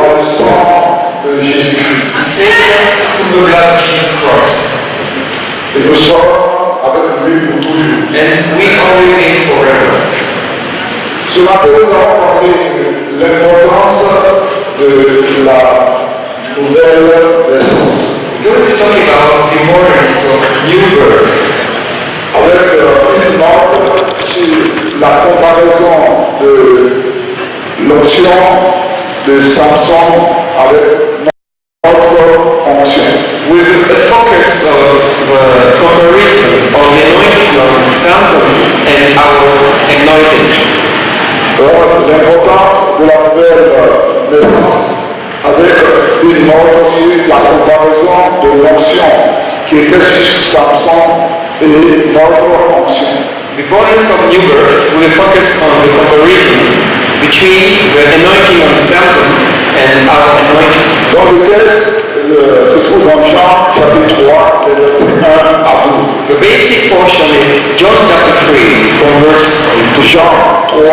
par le sang de Jésus-Christ. Say yes to the blood of Jesus Christ. Et nous sommes avec lui pour toujours. And we are with him forever. Ce matin, nous allons parler de l'importance de la nouvelle naissance. We're going to talk about the importance of new birth. Avec une note sur la comparaison de l'onction de Samson avec notre onction. With a focus of comparison of the anointing of Samson and our anointing. L'importance de la nouvelle naissance avec une note sur la comparaison de l'onction qui était sur Samson et notre onction. The importance of new birth will focus on the comparison between the anointing of Samson and our anointing. Dans le texte se trouve dans Jean chapitre 3, les versets 1 à 12. The basic portion is John chapter 3 from verse to Jean 3,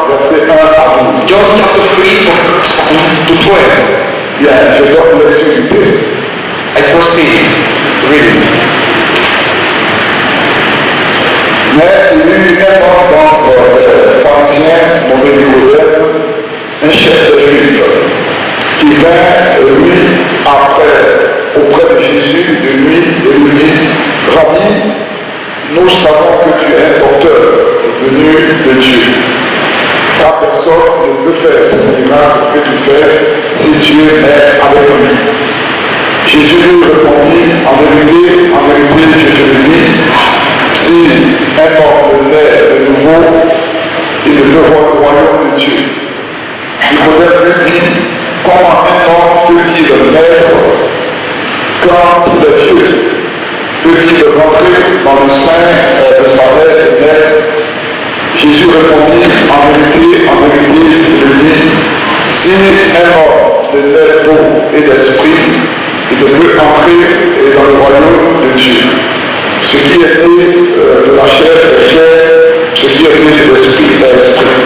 versets 1 à 12. John chapter 3 from verse 1 to 12. Bien, je donne lecture du texte. I proceed reading. Mais il y eut un homme d'entre les pharisiens, nommé Nicodème, un chef de juifs, qui vint lui après auprès de Jésus de nuit et lui dit: Rabbi, nous savons que tu es un docteur venu de Dieu, car personne ne peut faire ces miracles que tu fais si Dieu est avec lui. Jésus lui répondit: en vérité, je te le dis, si un homme naît de nouveau, il ne peut voir le royaume de Dieu. Nicodème lui dit: comment un homme peut-il naître quand il est vieux? Peut-il rentrer dans le sein de sa mère et naître? Jésus répondit: en vérité, je le dis, si un homme ne naît d'eau et d'esprit, il ne peut entrer dans le royaume de Dieu. Ce qui est né de la chair est chair, ce qui est né de l'esprit est esprit.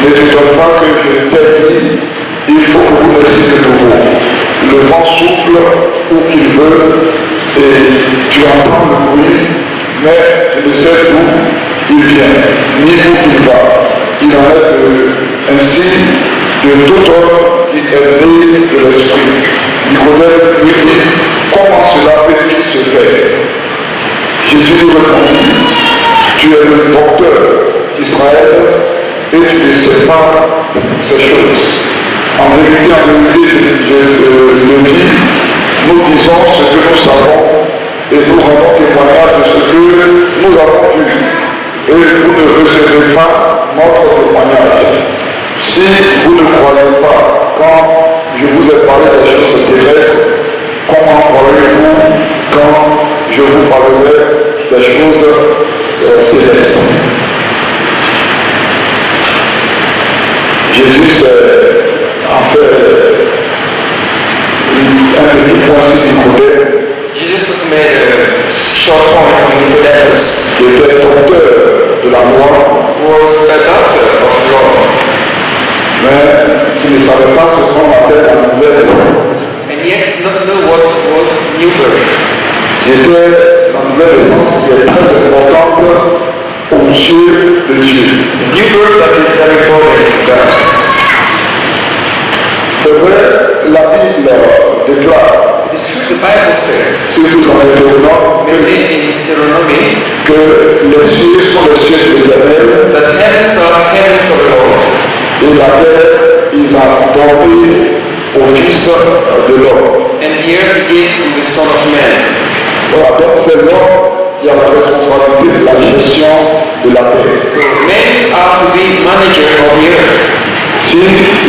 Ne t'étonne pas que je t'ai dit, il faut que vous naissiez de nouveau. Le vent souffle où qu'il veut et tu entends le bruit, mais tu ne sais d'où il vient, ni où il va. Il en est ainsi de tout homme qui est né de l'esprit. Nicodème lui dit: comment cela peut-il se faire? Jésus lui répondit: tu es le docteur d'Israël et tu ne sais pas ces choses. En vérité, je le dis, nous disons ce que nous savons et nous rendons témoignage de ce que nous avons vu. Et vous ne recevez pas notre témoignage. Si vous ne croyez pas quand je vous ai parlé des choses terrestres, comment croirez-vous quand je vous parlerai des choses célestes? Jésus s'est en fait un petit point sur Nicodème. Jesus made a short point on Nicodemus, Qui était docteur de la loi, who was a doctor of law, mais qui ne savait pas ce qu'on appelle la nouvelle naissance. and yet did not know what was new birth. C'était la nouvelle naissance qui est très importante aux yeux de Dieu. New birth that is very important to God. C'est vrai, la Bible déclare, It's true, the Bible says, surtout dans les Deutéronomes, mainly in Deuteronomy, que les cieux sont les cieux de l'Éternel that heavens are heavens of the Lord, et la terre, il a donné au Fils de l'homme. and the earth he gave to the Son of Man. Voilà, donc c'est l'homme qui a la responsabilité de la gestion de la terre. So men are to be manager of the earth. Si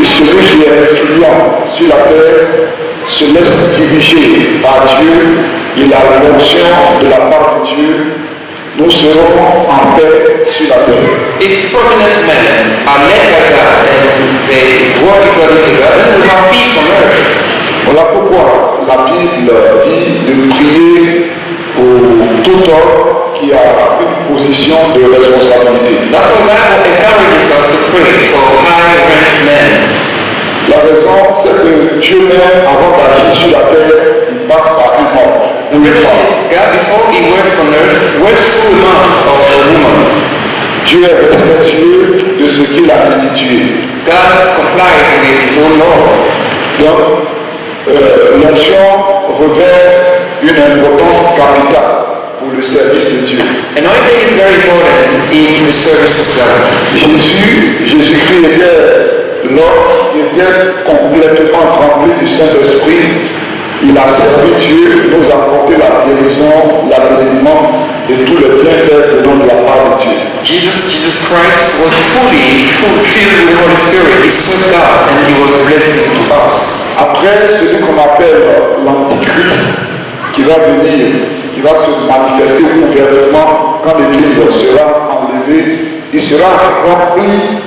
celui qui est influent sur la terre se laisse diriger par Dieu, il a l'onction de la part de Dieu, nous serons en paix sur la terre. If prominent men are led by God and they work according to God, then we have peace on earth. Voilà pourquoi la Bible dit de prier pour tout homme qui a une position de responsabilité. That's why the Bible encourages us to pray for high-ranked men. La raison, c'est que his own Lord. Donc, l'onction revêt une importance capitale pour le service de Dieu. Anointing is very important in the service of God. Jésus-Christ était l'homme qui était complètement rempli du Saint-Esprit. Il a servi Dieu, nous a apporté la guérison, la délivrance et tout le bienfait venant de la part de Dieu. Jesus Christ was fully filled with the Holy Spirit. He served God and he was a blessing to us. Après, celui qu'on appelle l'Antichrist, qui va venir, qui va se manifester ouvertement quand l'Église sera enlevée, il sera rempli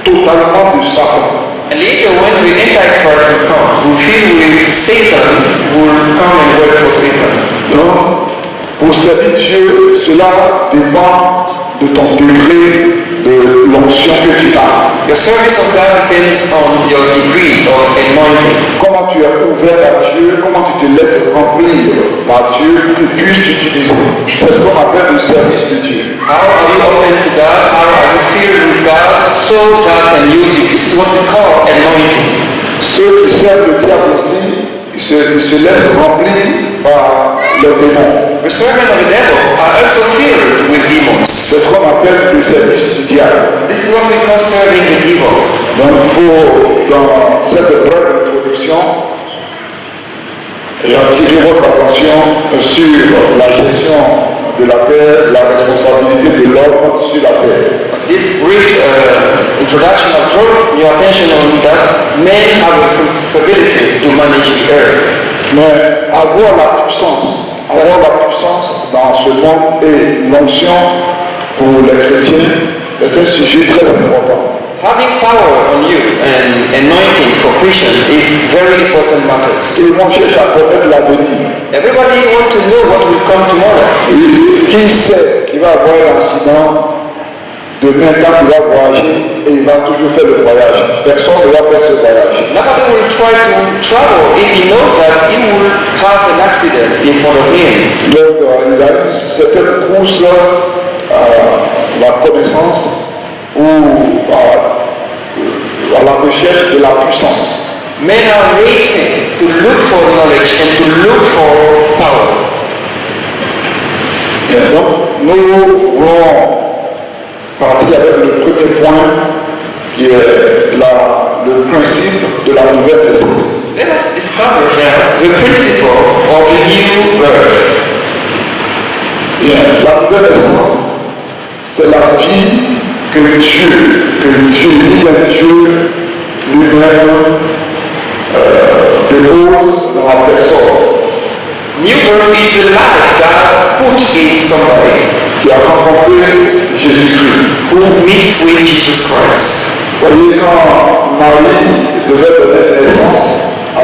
totalement de Satan. And later when the Antichrist will come, who filled with Satan, will come and work for Satan. Donc, pour servir Dieu, cela dépend de ton degré de l'onction que tu as. Your service of God depends on your degree of anointing. Comment tu es ouvert à Dieu, comment tu te laisses remplir par Dieu, que puisses t'utiliser. C'est ce qu'on appelle le service de Dieu. How are you open to God? How are you filled with God so God can use you? This is what we call anointing. Ceux qui servent le diable aussi, ils se laissent remplir par les démons. The servants of the devil are also filled with demons. C'est ce qu'on appelle le service du diable. This is what we call serving the devil. Donc il faut, dans cette brève introduction, attirer votre attention sur la gestion de la terre, la responsabilité de l'homme sur la terre. This brief introduction will draw your attention on that men have a responsibility to manage the earth. Mais avoir la puissance dans ce monde et l'onction pour les chrétiens est un sujet très important. Having power on you and anointing for Christians is very important matters. Et on cherche à connaître l'avenir. Everybody wants to know what will come tomorrow. Qui sait qu'il va avoir un accident demain quand il va voyager et il va toujours faire le voyage. Personne ne va faire ce voyage. Nobody will try to travel if he knows that he will have an accident in front of him. Donc il y a une certaine course à la connaissance ou à la recherche de la puissance. Men are racing to look for knowledge and to look for power. Et donc nous voulons partir avec le premier point qui est le principe de la nouvelle naissance. Let us establish now the principle of the new birth. Bien, la nouvelle naissance, c'est la vie que Dieu lui-même dépose dans la personne. New birth is a life God puts in somebody Qui a rencontré Jésus-Christ. who meets with Jesus Christ. Vous voyez, quand Marie devait donner naissance à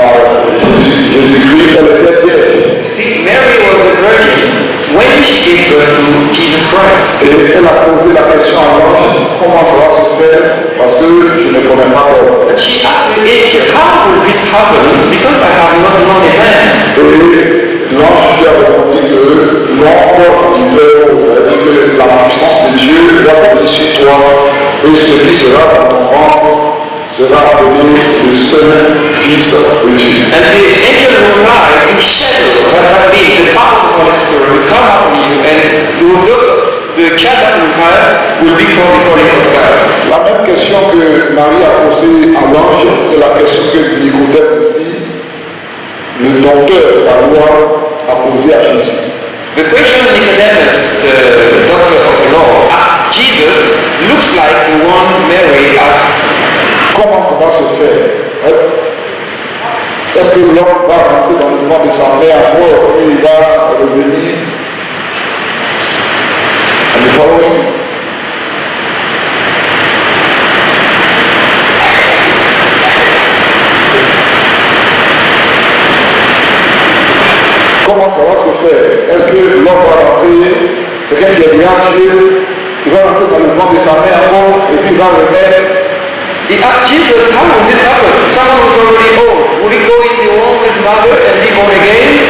Jésus-Christ, elle était vierge. See, Mary was a virgin when she gave birth to Jesus Christ. Et elle a posé la question à l'ange, comment ça va se faire parce que je ne connais pas l'homme. And she asked the angel, how will this happen? Because I have not known a man. Et l'ange lui a répondu que l'ombre que la puissance de Dieu va venir sur toi et ce qui sera dans ton ventre sera appelé le Saint-Fils de Dieu. And the angel replied, in shadow, that being the power of the Holy Spirit will come upon you, and you will look, the child that will have will be called the Holy of God. La même question que Marie a posée à l'ange, c'est la question que Nicodème aussi, le docteur de la loi, a posée à Jésus. The question Nicodemus, the doctor of the law, asked Jesus looks like the one Mary asked. Comment ça va se faire? Est-ce que l'homme va rentrer dans le ventre de sa mère encore et il va revenir? Are you following? Comment ça va se faire? Est-ce que l'homme va rentrer, quelqu'un qui est bien Dieu, il va rentrer dans le ventre de sa mère encore et puis il va remettre? He asked Jesus, how will this happen? Someone who's already old. Will he go in the womb of his mother and be born again?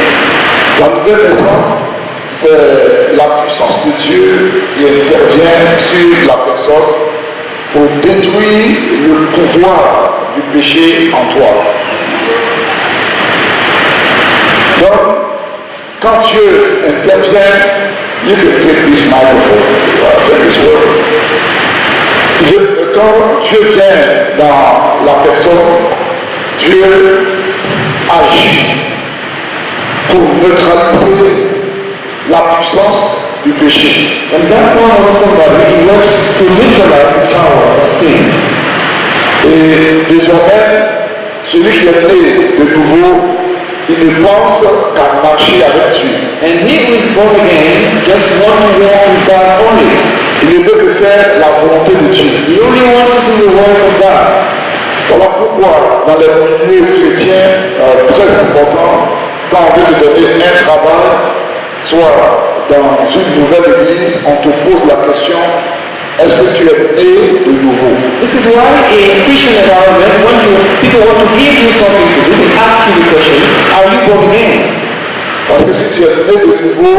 La nouvelle naissance, c'est la puissance de Dieu qui intervient sur la personne pour détruire le pouvoir du péché en toi. Donc, quand Dieu intervient, you can take this microphone, quand Dieu vient dans la personne, Dieu agit pour neutraliser la puissance du péché. And that one of somebody works to neutralize the power of sin. Et désormais, celui qui est né de nouveau, il ne pense qu'à marcher avec Dieu. And he who is born again just want to walk with God only. Il ne veut que faire la volonté de Dieu. He only want to do the work of God. Voilà pourquoi dans les milieux chrétiens, très important, quand on veut te donner un travail, soit dans une nouvelle église, on te pose la question, est-ce que tu es né de nouveau? This is why in Christian environment, when people want to give you something to do, they ask you the question, are you born again? Parce que si tu es né de nouveau,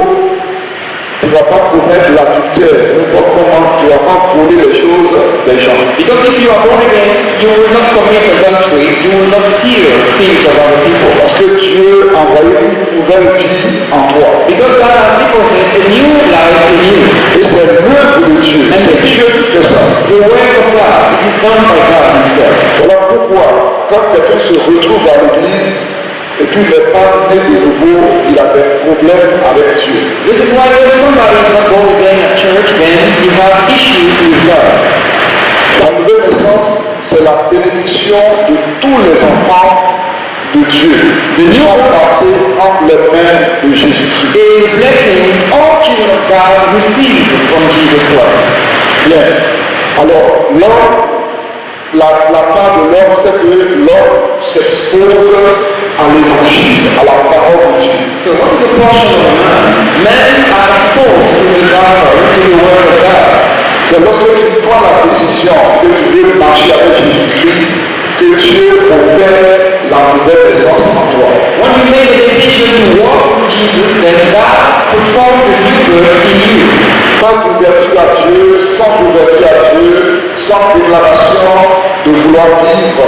tu ne vas pas commettre l'adultère, n'importe comment, tu ne vas pas voler les choses des gens. Because if you are born again, you will not commit adultery, you will not steal things of other people. Parce que Dieu a envoyé une nouvelle vie en toi. Because God has deposited a new life in you. Et c'est l'œuvre de Dieu. C'est Dieu qui fait ça. The work of God, it is done by God himself. Voilà pourquoi, quand quelqu'un se retrouve à l'église, et puis il n'est pas né de nouveau, il a des problèmes avec Dieu. This is why when somebody is not born again at church, then he has issues with God. La nouvelle naissance, c'est la bénédiction de tous les enfants de Dieu. Les sont passés entre les mains de Jésus-Christ. A blessing all children of God receive from Jesus Christ. Bien. Alors, l'homme, la part de l'homme, c'est que l'homme s'expose à l'évangile, à la parole de Dieu. So what is the portion of man? Men are exposed to the gospel, to the word of God. C'est lorsque tu prends la décision que tu veux marcher avec Jésus-Christ que Dieu opère la nouvelle naissance en toi. When you make a decision to walk with Jesus, then God performs the new birth in you. Sans ouverture à Dieu, sans ouverture à Dieu, sans déclaration de vouloir vivre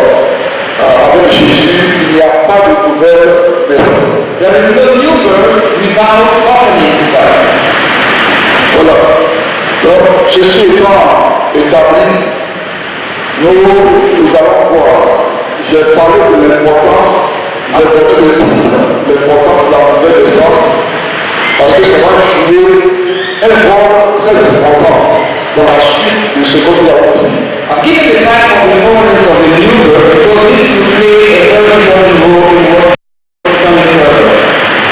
avec Jésus, il n'y a pas de nouvelle naissance. There is no new birth without opening to God. Voilà. Donc, ceci étant établi, nous allons voir. J'ai parlé de l'importance, j'ai donné le titre, l'importance de la nouvelle naissance, parce que ça va jouer un rôle très important dans la suite de ce que nous avons dit. I'm giving the time of the importance of the new birth because this will play a very important role in what's coming further.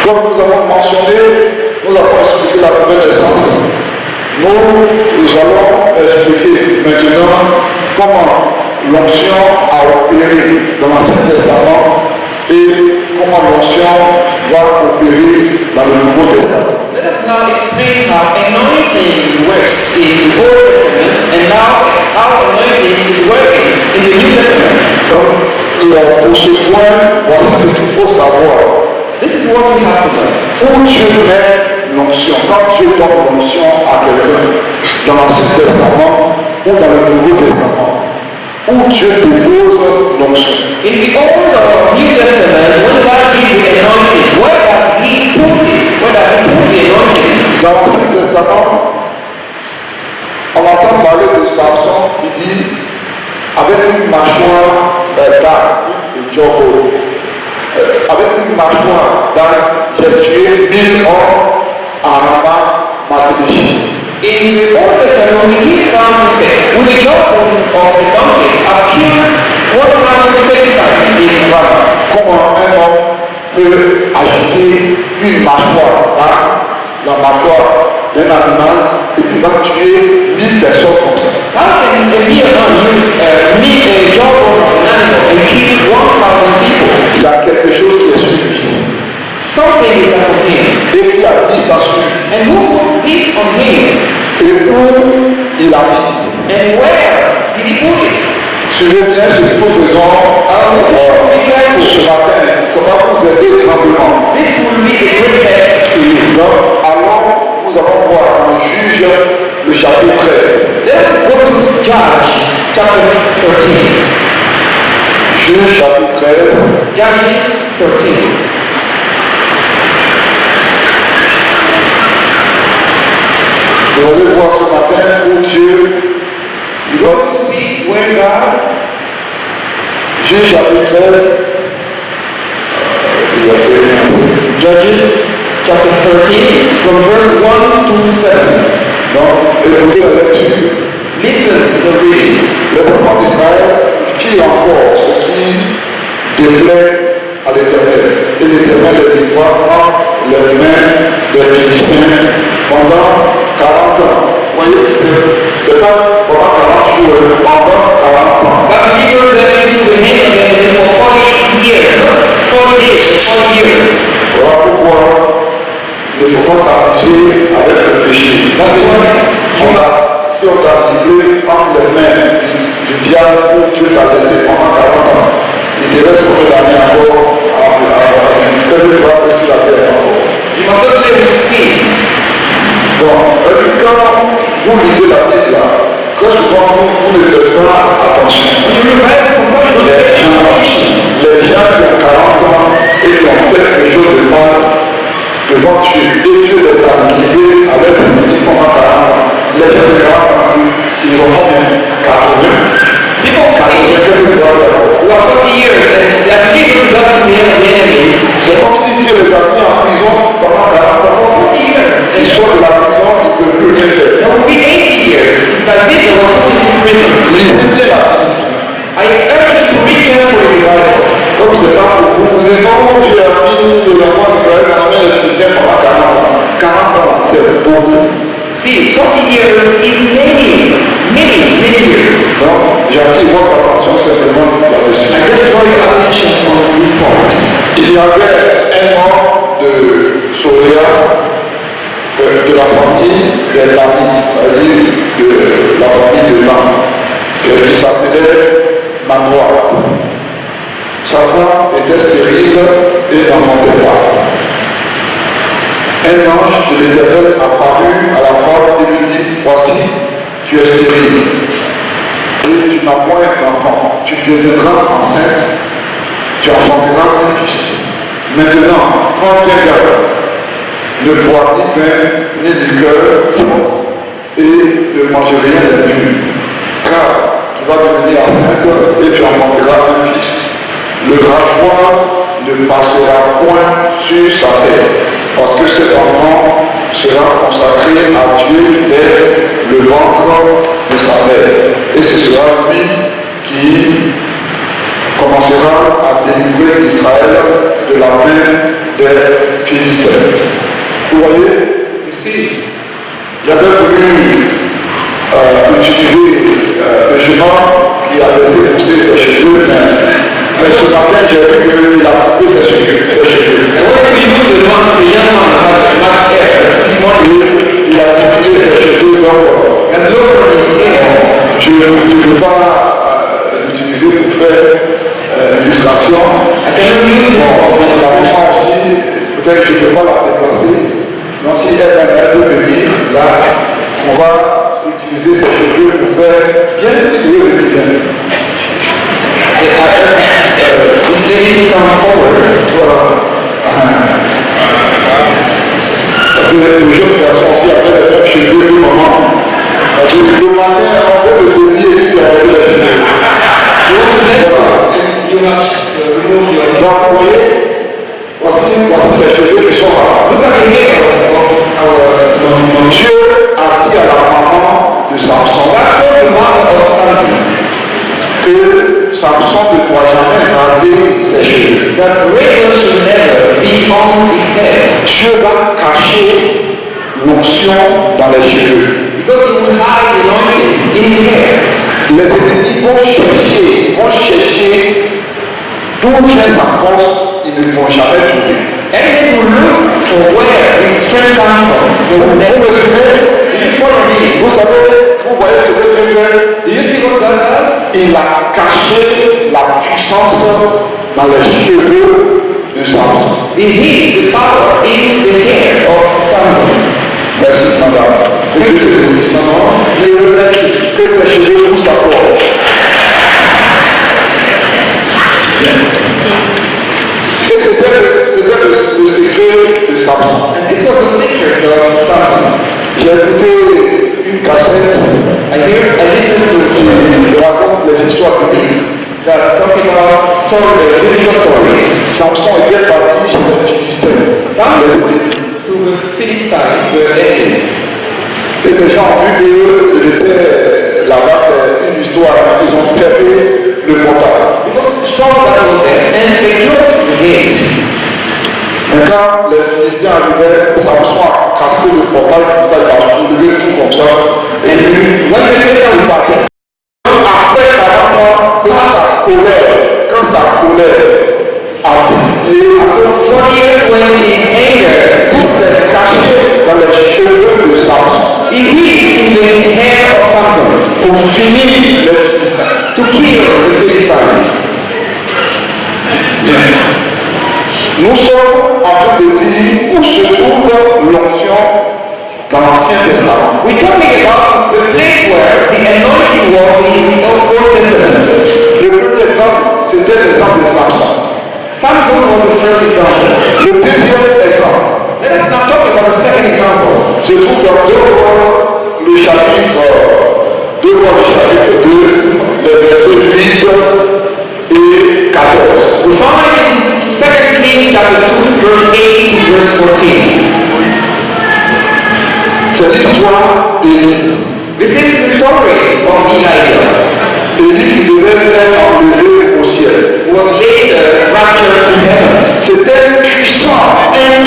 Comme nous avons mentionné, nous avons expliqué la nouvelle naissance. Nous allons expliquer maintenant comment l'onction a opéré dans l'Ancien Testament et comment l'onction va opérer dans le Nouveau Testament. Let us now explain how anointing works in the Old Testament and now how anointing is working in the New Testament. Donc, pour ce point, voici ce qu'il faut savoir. This is what we have to learn. Où Dieu met l'onction, quand Dieu donne l'onction à quelqu'un dans l'Ancien Testament ou dans le Nouveau Testament, où Dieu dépose l'onction. In the Old or New Testament, when God gives the anointing, where does He put it? Where does He put the anointing? Dans l'Ancien Testament, on entend parler de Samson qui dit avec une mâchoire d'âne et Jobo, avec une mâchoire d'âne, j'ai tué 1000 hommes à Rama Mathénéchi. In the Old Testament, we hear someone say, with the jawbone of the donkey, I've killed 1,000 Philistines in Rama. Comment un homme peut agiter une mâchoire d'âne, la mâchoire d'un animal, et puis va tuer 1000 personnes comme ça? How can a mere man use a jawbone of an animal and kill 1,000 people? Il y a quelque chose qui est suivi. Something is upon him. Et qui a dit ça sur lui. And who put this on him? Et où il a mis. And where did he put it? Suivez bien ce que nous faisons ce matin. Ça va vous aider grandement. This will be a great help to you. Donc, alors, nous allons voir en Juge le chapitre 13. Let's go to Judge chapter Juge chapitre 13. Judges 13. Vous allez voir ce matin où Dieu You go to see where God, Juge chapitre 13, verset 15. Judges chapter 13, from verse 1 to 7. Donc, écoutez la lecture. Listen to the reading. Le peuple d'Israël fit encore ce qui déplaît à l'Éternel. Et l'Éternel les livra entre les mains des Philistins pendant 40 ans. Vous voyez, c'est pas pendant 40 jours, pendant 40 ans. God delivered them into the hand of the enemy for 40 years. 40 days, 40 years. Voilà pourquoi il ne faut pas s'amuser avec le péché. That's why Si on t'a livré entre les mains du diable où Dieu t'a laissé pendant 40 ans, il te reste combien d'années encore à faire ce que tu vas faire sur la terre encore. you must not live with sin. Donc, quand vous lisez la Bible là, très souvent vous ne faites pas attention. When you read Bible, sometimes you don't pay attention. Les gens qui ont 40 ans et qui ont fait quelque chose de mal devant Dieu, et Dieu les a livrés avec ses ennemis pendant 40 ans. Les gens de 40 ans, ils ont combien 80. People say, Qu'est-ce que tu dois faire? who are 40 years and they are delivered God from the hand of the enemies. C'est comme si Dieu les a mis en prison pendant 40 ans. 40 years. Ils sortent de la prison, ils ne peuvent plus rien faire. That would be 80 years. It's as if they were put into prison. Lisez bien la Bible. I urge you to read carefully the Bible. Comme c'est pas pour vous, les gens Dieu a mis le roi d'Israël dans la main des Philistins pendant 40 ans. 40 ans, c'est beaucoup. See, 40 years is many years. Donc, j'attire votre attention simplement là-dessus. I just draw your attention on this point. Il y avait un homme de Soria, de la famille des Lamites, c'est-à-dire de la famille de Lam, qui s'appelait Manoah. Sa femme était stérile et n'enfantait pas. Un ange de l'Éternel apparut à la femme et lui dit, voici, tu es stérile et tu n'as point d'enfant. Tu deviendras enceinte, tu enfanteras un fils. Maintenant, prends bien garde, ne bois ni vin ni liqueur fort et ne mange rien d'impur, car tu vas devenir enceinte et tu enfanteras un fils. Le rasoir ne passera point sur sa tête, parce que cet enfant sera consacré à Dieu dès le ventre de sa mère. Et ce sera lui qui commencera à délivrer Israël de la main des Philistins. Vous voyez, You see, j'avais voulu utiliser le jeune homme qui a laissé pousser ses cheveux, mais ce matin j'ai vu qu'il a coupé ses cheveux. and when we use the young man had black hair, this morning, Il a coupé ses cheveux, donc and lower his hair. je ne peux pas l'utiliser pour faire l'illustration. I cannot use Bon, it la for maman aussi, peut-être que je ne peux pas la déplacer. Donc si elle veut venir, là, on va utiliser ses cheveux pour faire bien utiliser bien. This lady come forward. Voilà. Parce que les jeunes garçons qui avaient les mêmes cheveux que maman. Parce que le matin, on peut le donner et puis avec les cheveux. You want to let and you have remove your hair. Donc, vous voyez, voici les cheveux qui sont là. Look at the hair of our Dieu a dit à la maman de Samson God told the mother of Samson que Samson ne doit jamais raser ses cheveux. that Rachel should never be on his head Dieu va cacher l'onction dans les cheveux. because he will hide the anointing in the hair. Les ennemis vont chercher d'où vient sa force, ils ne vont jamais trouver. Enemies will look for where his strength comes from. They will Vous never me suivez? follow me. Vous savez, vous voyez ce que Dieu fait? Do you see what God does? Il a caché la puissance dans les cheveux de Samson. He hid the power in the hair of Samson. Merci madame. Que Dieu te bénisse. May you bless you. Que tes cheveux poussent à toi. Et c'était le secret de Samson. And this was the secret of Samson. J'ai écouté une cassette I listened qui raconte les histoires bibliques. talking about biblical stories. Samson était parti chez les Philistins. Samson to the Philistines, the enemies. Et les gens ont vu qu'il était là-bas, c'est une histoire. Ils ont fermé le portail. Because Saul that was there and they closed the gate. Et quand les Philistins arrivaient, Samson a cassé le portail, il a soulevé tout comme ça. Et lui, When the Philistines parted, après 40 ans, quand sa colère a diminué, after 4 years when his anger il s'est caché dans les cheveux de Samson he hid in the hair of Samson pour finir les Philistins. to kill the Philistines. Nous sommes en train de dire où se trouve l'onction dans l'Ancien Testament. We're talking about the place where the anointing was in the Old Testament. Le premier exemple, c'était l'exemple de Samson. Samson was the first example. Le deuxième exemple Let us now talk about the second example. se trouve dans 2 Rois, le chapitre 2, les versets 8 et 14. We find in 2 Kings chapter 2, verse 8 to verse 14. C'est l'histoire d'Élie. This is the story of Elijah, Élie qui devait être enlevé au ciel. who was later raptured to heaven. C'était un puissant homme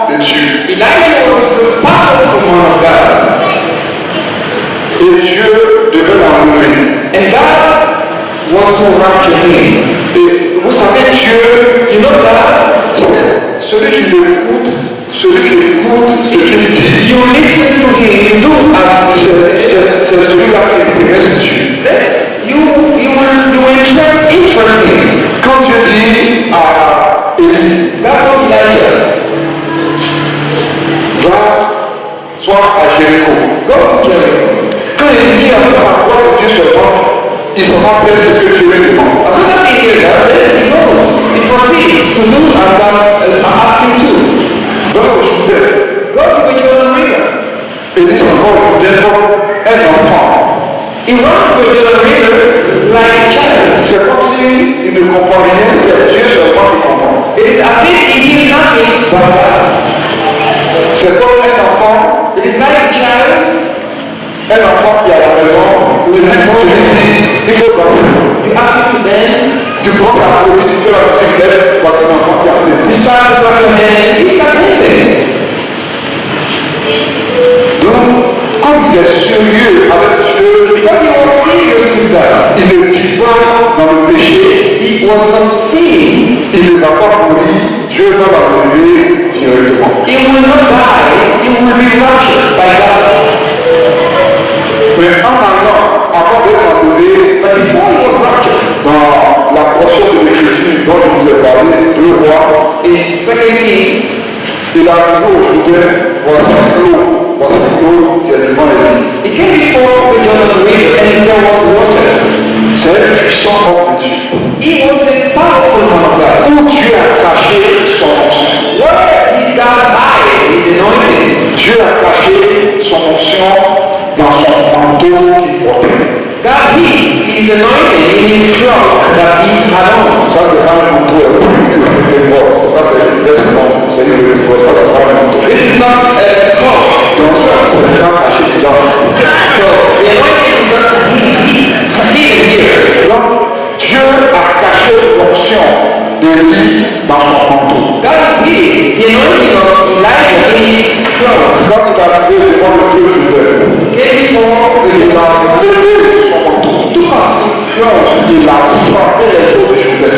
de Dieu. Elijah was a powerful man of God, Et Dieu devait l'enlever. and God was to rapture him. Et vous savez, Dieu, You know God, celui qui l'écoute, ce qu'il dit, you listen to him, you do as he says. c'est celui-là qui intéresse Dieu. Then you will just interest him. Quand Dieu dit à Élie, God told Elijah, va, sois à Jéricho. go to Jericho. Quand Élie a fait la voix de Dieu seulement, il s'en va faire ce que Dieu lui demande. As soon as he hears that, then he goes, he proceeds to do as God asked him to. Va au Jourdain. Go to the Jordan River. Élie s'en va au Jourdain comme un enfant. He runs to the Jordan River like a child. C'est comme s'il ne comprend rien, c'est Dieu seulement qui comprend. It is as if he hears nothing but God. C'est comme un enfant, It is like a child, qui est à la maison, où il dit, il faut danser. you ask him to dance, Tu prends ta police, tu fais la musique, laisse, parce que l'enfant qui a you plaisir. start to clap your hand, he starts dancing. Donc, comme il est sérieux avec Dieu, Because he was serious with God. il ne vit pas dans le péché, He was not sinning. il ne va pas mourir, Dieu va l'enlever directement. He will not die. He will be raptured by God. Mais en allant, avant d'être enlevé, But before he was raptured, dans la portion de l'Écriture dont je vous ai parlé, 2 Rois, in 2 Kings, il arrive au Jourdain, voici l'eau qui est devant Élie. he came before the Jordan River and there was water. C'est un puissant homme de Dieu. He was a powerful man of God. Où Dieu a caché son onction. Where did God hide his anointing? Dieu a caché son onction dans son manteau qu'il portait. God hid his anointing in his cloak that he had on. Ça, c'est pas un manteau, ça, c'est une veste, c'est une veste, ça, c'est pas un manteau. This is not a cloak. Donc, ça, c'est déjà caché dedans. So the anointing is not hidden here. Donc, Dieu a caché l'onction d'Élie dans son manteau. God hid the anointing of Elijah in his cloak. Quand il est arrivé devant le feu du Jourdain, Came before the il a levé son manteau. took off his cloak. Il a frappé les eaux du Jourdain.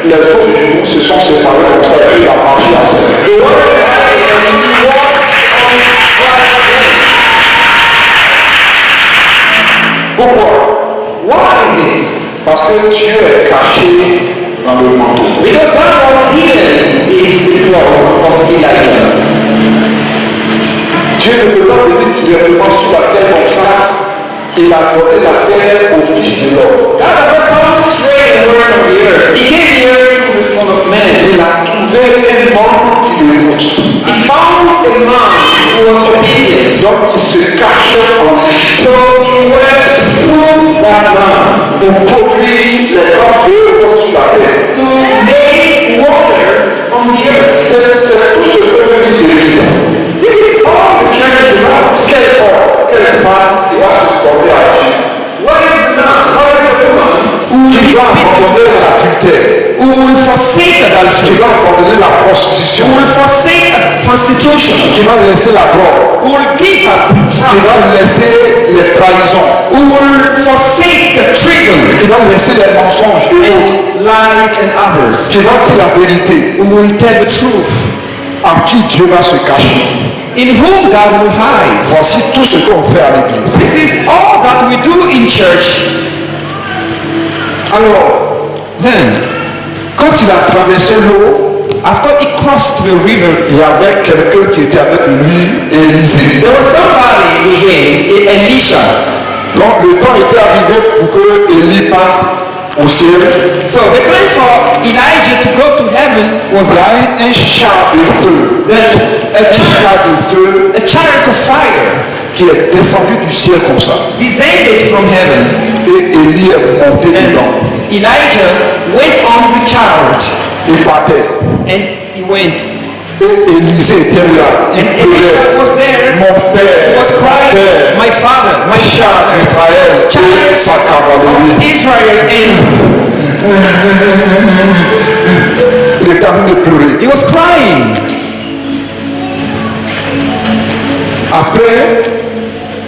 Les eaux du Jourdain se sont séparées comme ça et il a marché à terre. The water died and he walked on dry land. Pourquoi? Why this? Parce que Dieu est caché dans le manteau. Because God was hidden in the cloak of Elijah. Dieu ne peut pas venir directement sur la terre comme ça. Il a donné la terre au Fils de l'homme. God does not come straight pour produire les grands feux sur la terre. to make wonders on the earth. C'est tout ce que veut dire l'Église. This is all the church is about. Quel homme, quelle femme qui va se porter à Dieu, What is the man? What is the woman qui va abandonner l'adultère, who will forsake qui adultery, va abandonner la prostitution, who will forsake prostitution, qui va laisser la drogue, who will give up qui drug, va laisser les trahisons, who will forsake treason qui va laisser les mensonges et autres, and lies and others, qui va dire la vérité, who will tell the truth, en qui Dieu va se cacher. in whom God will hide. Voici tout ce qu'on fait à l'église. This is all that we do in church. Alors, Then, quand il a traversé l'eau, after he crossed the river, il y avait quelqu'un qui était avec lui, Élisée. there was somebody with him, Elisha. Donc le temps était arrivé pour que Élie parte au ciel. So the time for Elijah to go to heaven was Il y a un char de feu, a char de feu chariot of fire qui est descendu du ciel comme ça. descended from heaven, Et Élie est monté dedans. and Elijah went on the chariot, Il partait. and he went. Et Élisée était là. Il And Elisha pleurait. was there. Mon père, He was mon crying, père, my father, my char father, d'Israël et chariots sa of cavalerie. Israel, and Il est en train de pleurer. he was crying. Après,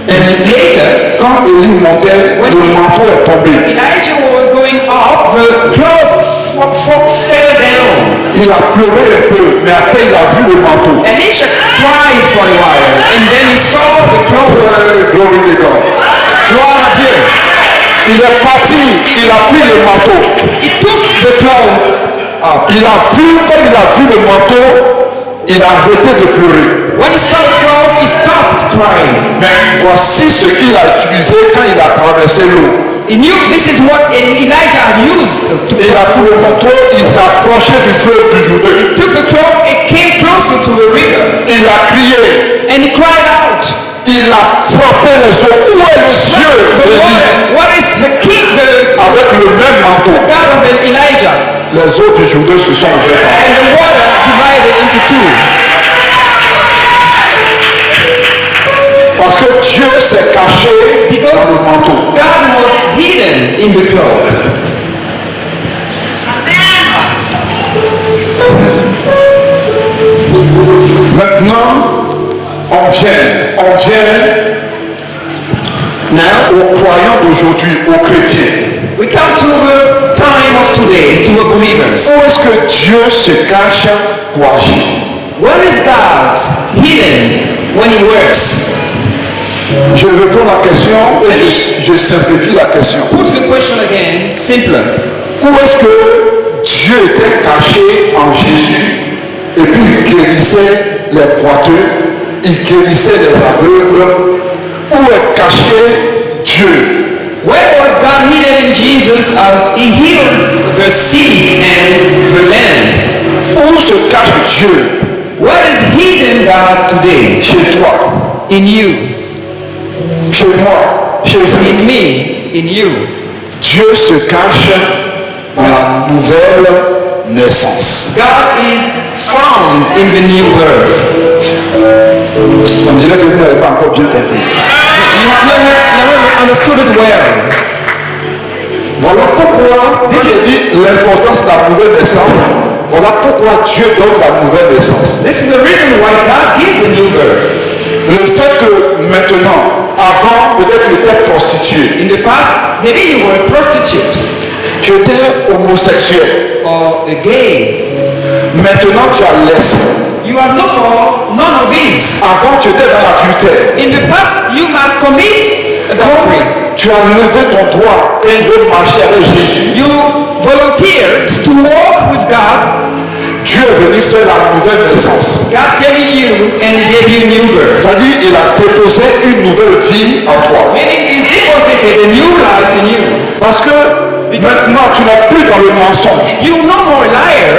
And later, quand Élie montait, le manteau est tombé. Elijah was going up, the cloak fell down. Il a pleuré un peu, mais après il a vu le manteau. Elisha cried for a while, and then he saw the cloak. Glory to God. Gloire à Dieu. Il est parti, il a pris le manteau. He took the cloak up. Il a vu, comme il a vu le manteau, il a arrêté de pleurer. When he saw the cloak, he stopped crying. Mais voici ce qu'il a utilisé quand il a traversé l'eau. He knew this is what Elijah had used to Il a pris le manteau, il s'est approché du feu du Jourdain. took the cloak and came closer to the river, Il a crié, and he cried out, il a frappé les eaux. Où est le Dieu the d'Élie? water, what is the king, the Avec le même manteau, God of Elijah? les eaux du Jourdain se sont ouvertes. And the water divided into two. Parce que Dieu s'est caché Because dans le manteau. God was hidden in the cloak. Maintenant, on vient Now, aux croyants d'aujourd'hui, aux chrétiens. we come to the time of today, to the believers. Où est-ce que Dieu se cache pour agir? Where is God hidden when he works? Je réponds à la question et je simplifie la question. Put the question again, simpler. Où est-ce que Dieu était caché en Jésus et puis il guérissait les boiteux, il guérissait les aveugles? Où est caché Dieu? Where was God hidden in Jesus as he healed the sick and the lame? Où se cache Dieu? Where is hidden God today? Chez toi, In you, chez moi, chez vous. in me, in you. Dieu se cache dans la nouvelle naissance. God is found in the new birth. On dirait que vous n'avez pas encore bien compris. You haven't understood it well. Voilà pourquoi, quand je dis l'importance de la nouvelle naissance, voilà pourquoi Dieu donne la nouvelle naissance. This is the reason why God gives a new birth. Le fait que maintenant, avant, peut-être tu étais prostituée, In the past, maybe you were a prostitute tu étais homosexuel. or a gay. Maintenant, tu as laissé. You are no more none of these. Avant, tu étais dans l'adultère. In the past, you might commit adultery. Quand tu as levé ton doigt et tu veux marcher avec Jésus, You volunteered to walk with God. Dieu est venu faire la nouvelle naissance. God came in you and gave you new birth. C'est-à-dire, il a déposé une nouvelle vie en toi. Meaning He's deposited a new life in you. Parce que maintenant, tu n'es plus dans le mensonge. You're no more a liar.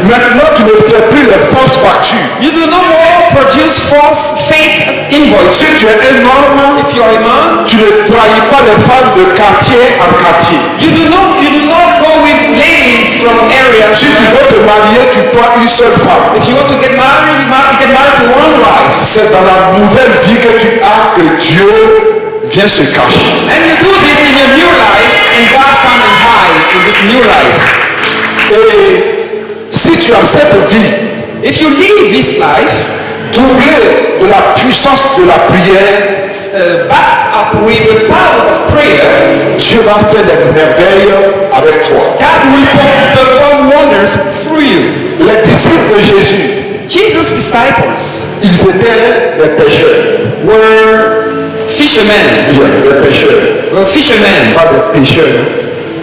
Maintenant, tu ne fais plus les fausses factures. You do no more produce false, fake invoices. Si tu es un homme, If you are a man, tu ne trahis pas les femmes de quartier en quartier. you do not go with ladies from areas. Si tu veux te marier, tu prends une seule femme. If you want to get married, you get married to one wife. C'est dans la nouvelle vie que tu as que Dieu vient se cacher. And you do this in your new life, and God comes and hide in this new life. Et si tu as cette vie, If you live this life, doublée de la puissance de la prière, backed up with the power of prayer, Dieu va faire des merveilles avec toi. God will perform wonders through you. Les disciples de Jésus, Jesus' disciples ils étaient des pécheurs. were fishermen. Des pécheurs. Were fishermen. Pas des pécheurs,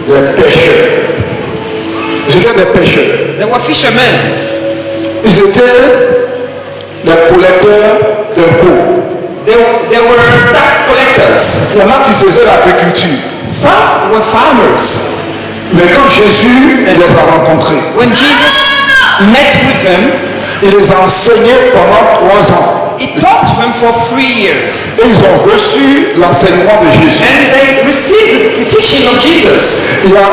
des pécheurs. Ils étaient des pécheurs. They were fishermen. Ils étaient des collecteurs d'impôts. They were tax collectors. Il y en a qui faisaient l'agriculture. Some were farmers. Mais quand Jésus les a rencontrés, When Jesus met with them, il les a enseignés pendant 3 ans. he taught them for 3 years. Et ils ont reçu l'enseignement de Jésus. And they received the teaching of Jesus. Il y a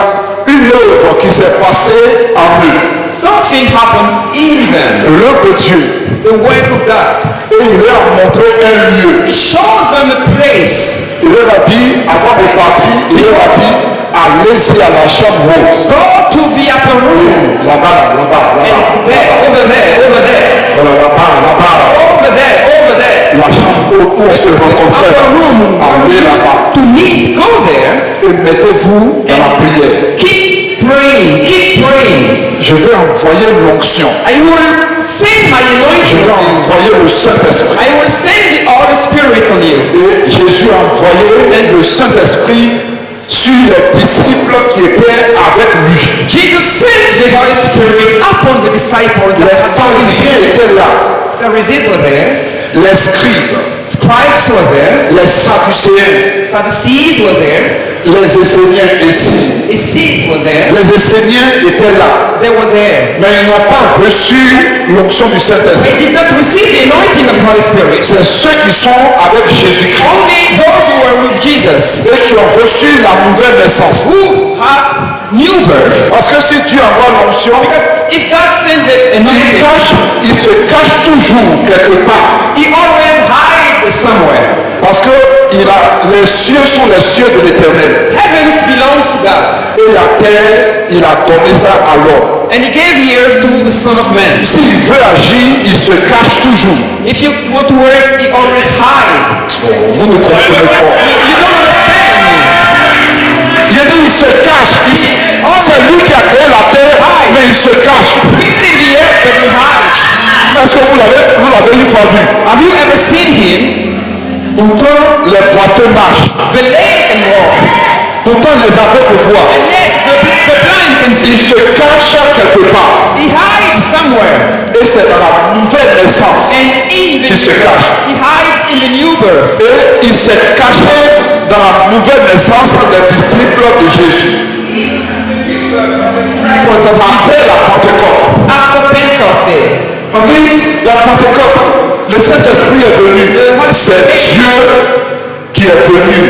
une œuvre qui s'est passée en eux. Something happened in them. L'œuvre de Dieu. The work of God. Et il leur a montré un lieu. He showed them a place. Il leur a dit, avant de partir, il leur a dit, allez-y à la chambre haute. Go to the upper room. Là-bas, là-bas, And là-bas. there, over there, over there. Là-bas, là-bas. Over there, over there. La chambre haute où on se rencontrait. Upper room. Allez là-bas. To meet, go there. Et mettez-vous dans la prière. Keep praying, keep praying. Je vais envoyer l'onction. I will send my Je anointing vais on you. envoyer le Saint-Esprit. I will send the Holy Spirit on you. Et Jésus a envoyé le Saint-Esprit sur les disciples qui étaient avec lui. Jesus sent the Holy Spirit upon the disciples. Les pharisiens étaient là. Pharisees were there. Les scribes, Scribes were there. les sadducéens, Sadducees were there. les Esséniens ici. Essenes were there. Les Esséniens étaient là. They were there. Mais ils n'ont pas reçu l'onction du They Saint-Esprit. did not receive the anointing of the Holy Spirit. C'est ceux qui sont avec Jésus-Christ Only those who were with Jesus, et qui ont reçu la nouvelle naissance. who had new birth. Parce que si Dieu envoie l'onction, Because if God sent the anointing, il se cache toujours quelque part. He always hides somewhere. Parce que les cieux sont les cieux de l'éternel. Heavens belongs to God. Et la terre, il a donné ça à l'homme. And He gave ear to the Son of Man. S'il veut agir, il se cache toujours. If you want to work, He always hides. Vous ne comprenez pas. You don't understand me. Il dit, il se cache. C'est lui qui a créé la terre, mais il se cache. He created the earth, but He hides. Est-ce que vous l'avez une fois vu? Have you ever seen Him? Pourtant, les boiteux marchent. The lame can walk. Pourtant, les aveugles voient. And yet the blind can Il see. se cache quelque part. He hides somewhere. Et c'est dans la nouvelle naissance And in the qu'il se cache. He hides in the new birth. Et il s'est caché dans la nouvelle naissance des disciples de Jésus. Après la Pentecôte. After Pentecost Day, On dit, la Pentecôte, le Saint-Esprit est venu. C'est Dieu qui est venu.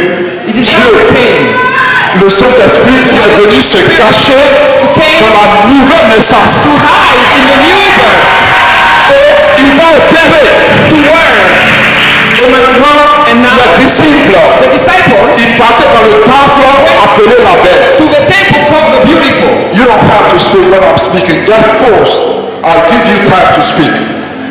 it is Dieu, not pain. le Saint-Esprit qui est venu se cacher dans la nouvelle naissance. To hide in the new birth. Et il va opérer. To work. Et maintenant, les disciples, The disciples ils partaient dans le temple appelé la belle. to the temple called the beautiful. You don't have to speak when I'm speaking. Just pause. I'll give you time to speak.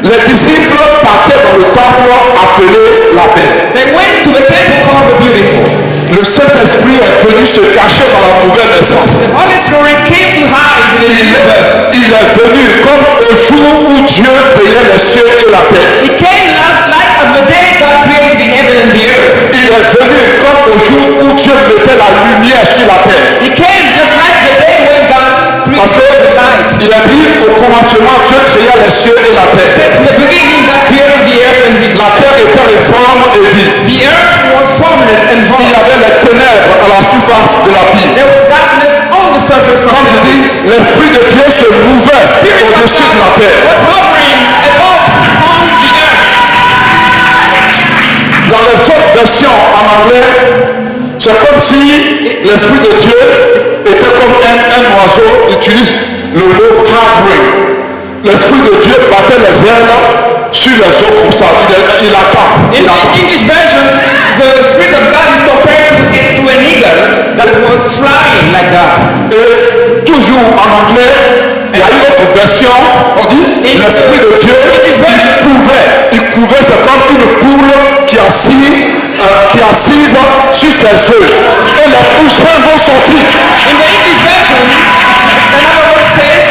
Les disciples partaient dans le temple appelé la belle. They went to the temple called the beautiful. Le Saint-Esprit est venu se cacher dans la nouvelle naissance. The Holy Spirit came to hide in the new birth. Il est venu comme au jour où Dieu créait les cieux et la terre. He came like on the day God created the heaven and the earth. Il est venu comme au jour où Dieu mettait la lumière sur la terre. He came just like the day when God Parce created the light. qu'il a dit au commencement Dieu créa les cieux et la terre. In the beginning God created the earth and the La terre était informe et vide. The earth was formless and Il y void. avait les ténèbres à la surface de l'abîme. There was darkness on the surface verses Comme something je like dis, this. l'Esprit de Dieu se mouvait Spirit of au-dessus de la God terre. was hovering above on the earth. Dans les autres versions en anglais, c'est comme si l'Esprit de Dieu était comme un oiseau, utilise le mot hovering. L'Esprit de Dieu battait les ailes sur les eaux comme ça. Il attend. In Il the attend. English version, the Spirit of God is compared to an eagle that was flying like that. Et toujours en anglais, il y a une autre version, on dit l'Esprit de Dieu, il couvait, c'est comme une poule qui est assise sur ses œufs. Et les poussins vont sortir. In the English version, another word says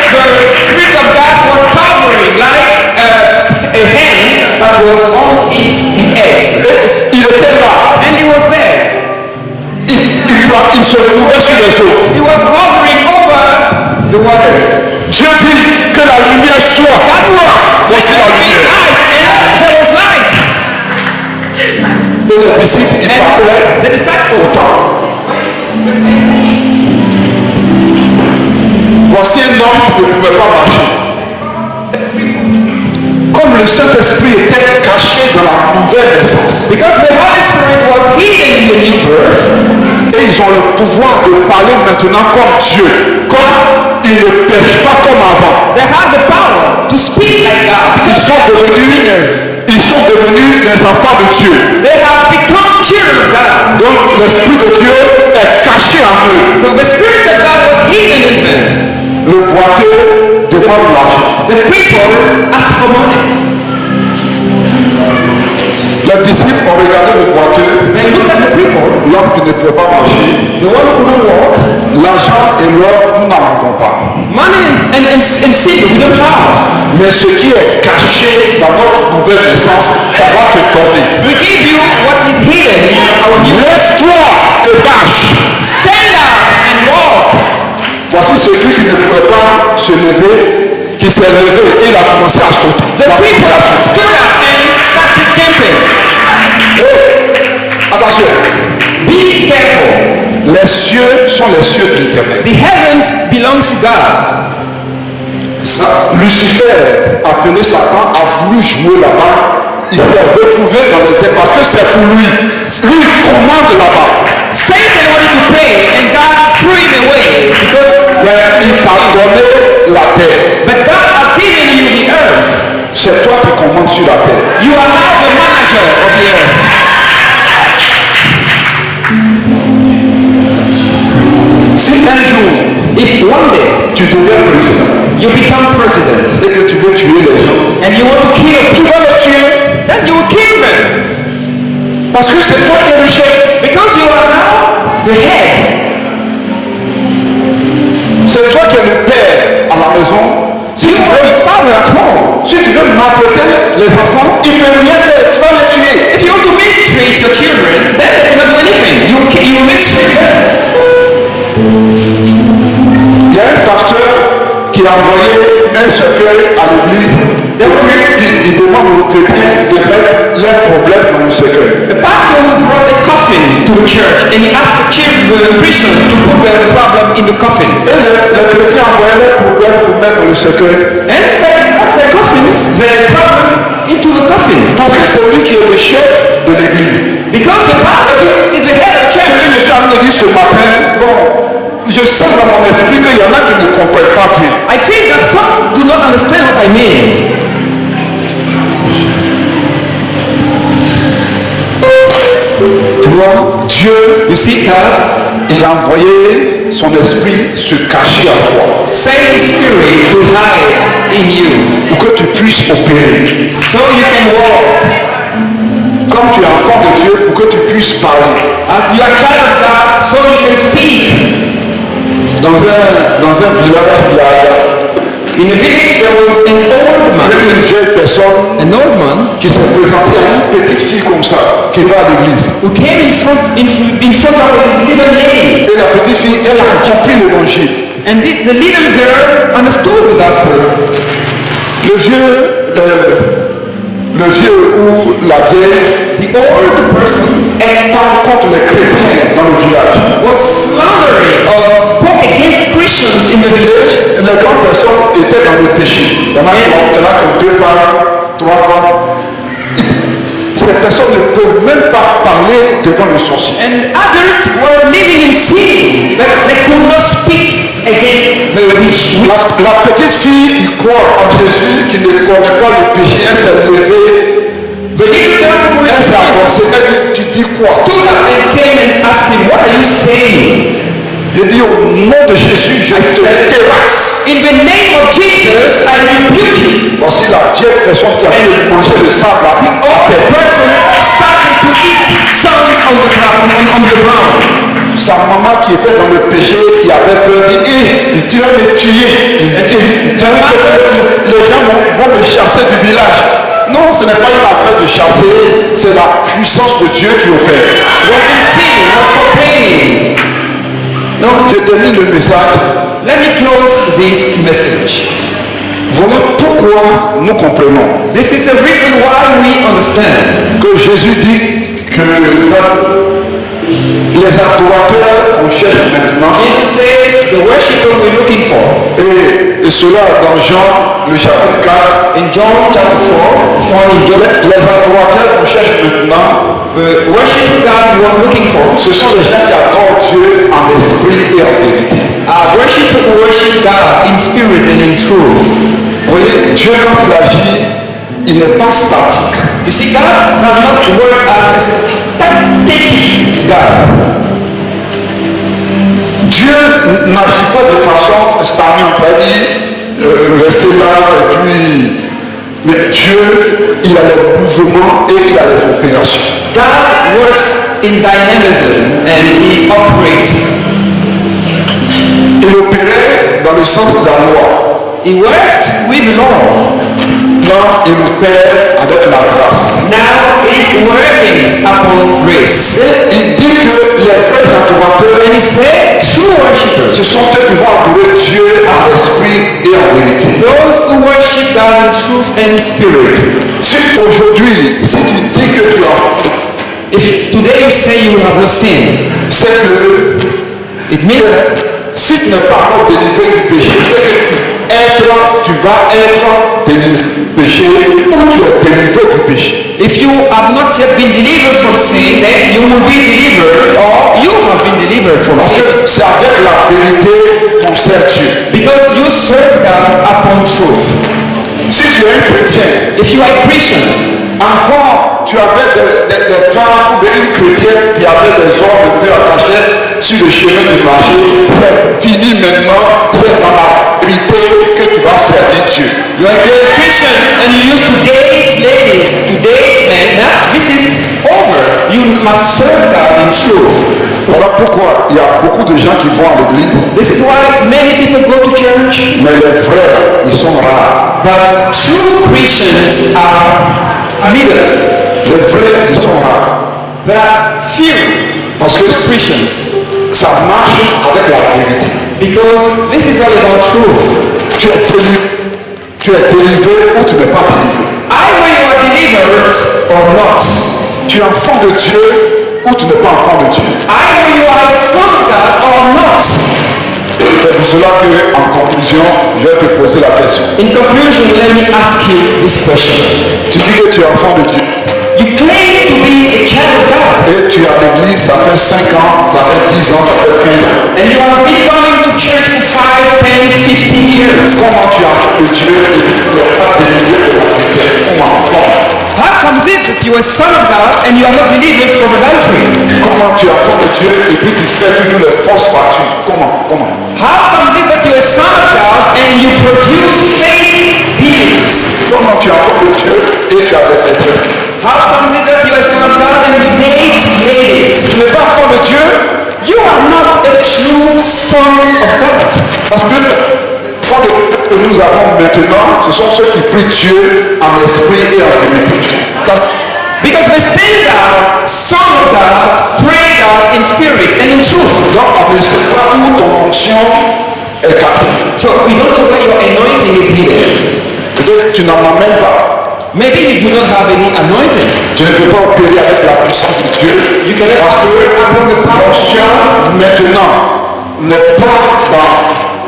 the Spirit of God was covering like a hen that was on its eggs. Et il était là. And he was there. Il se mouvait sur les eaux. He was hovering over the waters. Dieu dit que la lumière soit. That's what. Voici la Be lumière. light, and there was light. Et les disciples, ils partaient And the disciples. au temps. Voici un homme qui ne pouvait pas marcher. Comme le Saint-Esprit était caché dans la nouvelle naissance. Because the Holy Spirit was hidden in the new birth. Et ils ont le pouvoir de parler maintenant comme Dieu. Comme ils ne pêchent pas comme avant. They have the power to speak like God. Ils Because they sont are devenus les enfants de Dieu. They have become children of God. Donc l'Esprit de Dieu est caché en eux. So the Spirit of God was hidden in them. Le boiteux demande l'argent. The people asked for money. Les disciples ont regardé le boiteux, They looked at the people, l'homme qui ne pouvait pas marcher. the one who could not walk. L'argent et l'or, nous n'en avons pas. Money and silver we don't have. Mais ce qui est caché dans notre nouvelle naissance, on va te donner. We give you what is hidden in our new birth. Lève-toi et marche. Stand up and walk. Voici celui qui ne pouvait pas se lever, qui s'est levé et il a commencé à sauter. The people stood up and started jumping. Attention, Be careful. les cieux sont les cieux de l'éternel. The heavens belongs to God. Lucifer, appelé Satan, a voulu jouer là-bas. Il s'est retrouvé dans les airs parce que c'est pour lui. Lui, il commande là-bas. Satan wanted to play and God threw him away because Mais il t'a donné la terre. but God has given you the earth. C'est toi qui commandes sur la terre. You are now the manager of the earth. Si un jour, If one day tu deviens président you become president et que tu veux tuer les gens, and you want to kill tu people, vas les tuer. then you will kill them Parce que c'est toi qui es le chef. because you are now the head. C'est toi qui es le père à la maison. Si You tu are veux, the father at home. si tu veux maltraiter les enfants, ils ne peuvent rien faire. Tu vas les tuer. If you want to mistreat your children, then they cannot do anything. You mistreat them. Il y a un pasteur qui a envoyé un cercueil à l'église. Et puis il demande aux chrétiens de mettre leurs problèmes dans le cercueil. The pastor who brought the coffin to the church and he asked the Christian to put their problem in the coffin. Et les chrétiens envoyaient leurs problèmes pour mettre dans le cercueil. And they put the coffins, the problem into the coffin. Parce que c'est lui qui est le chef de l'église. Because the pastor is the head of the C'est church. une femme me dit ce matin, bon, je sens dans mon esprit qu'il y en a qui ne comprennent pas bien. I feel that some do not understand what I mean. Toi, Dieu, You see, God il a envoyé son esprit se cacher à toi sent His Spirit to hide in you pour que tu puisses opérer. so you can walk. Comme tu es enfant de Dieu, pour que tu puisses parler. As you are child of God, so you can speak. Dans un village, il y a In a village, there was an old man. une vieille personne An old man qui s'est présentée à une petite fille comme ça, qui va à l'église. who came in front of a little lady. Et la petite fille, elle a compris l'évangile. And the little girl understood the gospel. Le vieux ou la vieille, The old person elle parle contre les chrétiens dans le village. was slandering or spoke against Christians était dans le péché. Il y en a qui ont 2 femmes, 3 femmes. Ces personnes ne peuvent même pas parler devant le sorcier. And others were living in sin, but they could not speak against the witch. La petite fille qui croit en Jésus, qui ne connaît pas le péché, elle s'est levée. The little girl who Elle s'est avancée. Elle dit, tu dis quoi? stood up and came and asked him, what are you saying? Je dis au nom de Jésus, je te terrasse. In the name of Jesus, I rebuke you. Voici la vieille personne qui a pu manger le sable à The terre. person started to eat sand on the ground. Sa maman qui était dans le péché, qui avait peur, dit, tu vas me tuer. Les gens vont me chasser du village. Non, ce n'est pas une affaire de chasser, c'est la puissance de Dieu qui opère. Was in sin, was complaining. Donc, je termine le message. Let me close this message. Voilà pourquoi nous comprenons This is the reason why we understand que Jésus dit que les adorateurs on cherche maintenant. Jesus said the worshipper we're looking for. Et cela dans Jean, le chapitre 4. In John chapter 4, found in John, Les adorateurs qu'on cherche maintenant, the worshipper God you are looking for ce sont les gens qui adorent Dieu en esprit et en vérité. are worshipper who worship God in spirit and in truth. Vous voyez, Dieu quand il agit, il n'est pas statique. You see, God does not work as a static God. Dieu n'agit pas de façon stagnante, c'est-à-dire rester là et puis... Mais Dieu, il a les mouvements et il a les opérations. God works in dynamism and He operates. Il opérait dans le sens de la loi. He worked with law. Là, il opère avec la grâce. Now He's working upon grace. Et il dit que les vrais adorateurs, And He said, true worshippers, ce sont ceux qui vont adorer Dieu en esprit et en vérité. those who worship God in truth and spirit. Si aujourd'hui, si tu dis que tu as, If today you say you have no sin, c'est que it means that si tu n'es pas encore délivré du péché, tu vas être délivré du péché ou tu es délivré du péché. if you have not yet been delivered from sin, then you will be delivered, or you have been delivered from Parce sin. que c'est avec la vérité qu'on sert Dieu. Because you serve God upon truth. Si tu es un chrétien, If you are a Christian, avant tu avais des femmes ou des chrétiennes qui avaient des hommes de Dieu attachés sur le chemin du marché. C'est fini maintenant, c'est dans la vérité que tu vas servir Dieu. you are a Christian and you used to date ladies, to date men. Now this is over. You must serve God in truth. Voilà pourquoi il y a beaucoup de gens qui vont à l'église, This is why many people go to church, mais les vrais, ils sont rares. but true Christians are little. Les vrais, ils sont rares. There are few Parce que Christians ça marche avec la vérité. because this is all about truth. Tu es délivré ou tu n'es pas délivré. Either you are delivered or not. Tu es enfant de Dieu ou tu n'es pas enfant de Dieu. Either you are a son of God or not. C'est pour cela qu'en conclusion, je vais te poser la question. In conclusion, let me ask you this question. Tu dis que tu es enfant de Dieu. You claim to be a child of God, Et tu es à l'église, ça fait 5 ans, ça fait 10 ans, ça fait 15 ans. and you have been coming to church for 5, 10, 15 years. Comment tu es enfant de Dieu et tu n'es pas délivré de la vérité? Comment? How comes it that you are a son of God and you are not delivered from adultery? Comment tu es enfant de Dieu et puis tu fais toujours les fausses factures? Comment? How comes it that you are a son of God and you produce fake bills? Comment tu es enfant de Dieu et tu as des maîtresses? How comes it that you are a son of God and you date ladies? Tu n'es pas enfant de Dieu You are not a true son of God. parce que que nous avons maintenant, ce sont ceux qui prient Dieu en esprit et en vérité. Because the standard son of God, pray God in spirit and in truth. Donc on ne sait pas où ton onction est capée. So we don't know where your anointing is hidden. Peut-être que tu n'en as même pas. Maybe you do not have any anointing. Tu ne peux pas opérer avec la puissance de Dieu. You cannot operate upon the power of L'onction God. maintenant n'est pas dans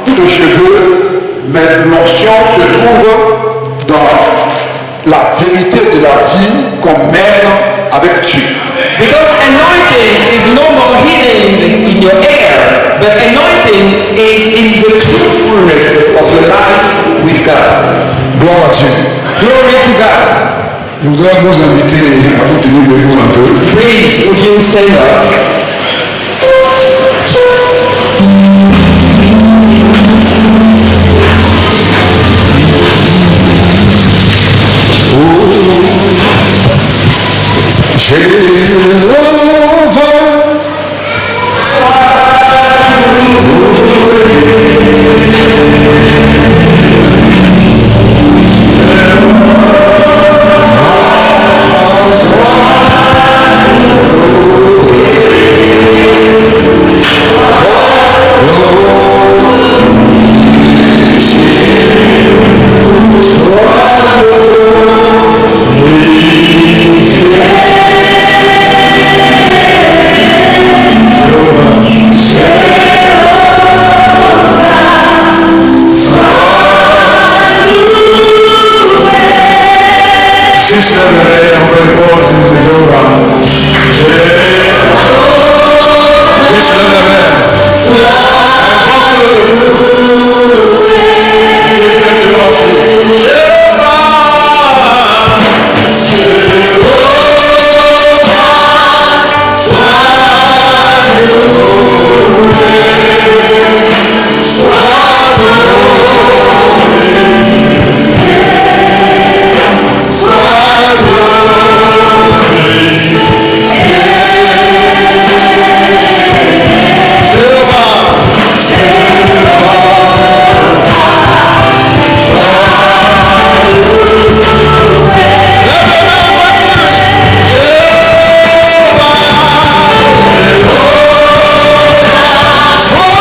tous les cheveux, mais l'onction solution se trouve dans la vérité de la vie qu'on mène avec Dieu. Because anointing is no more hidden in your air, but anointing is in the truthfulness of your life with God. Gloire à Dieu. Glory to God. Je voudrais vous inviter à vous tenir debout un peu. Please, would you stand up?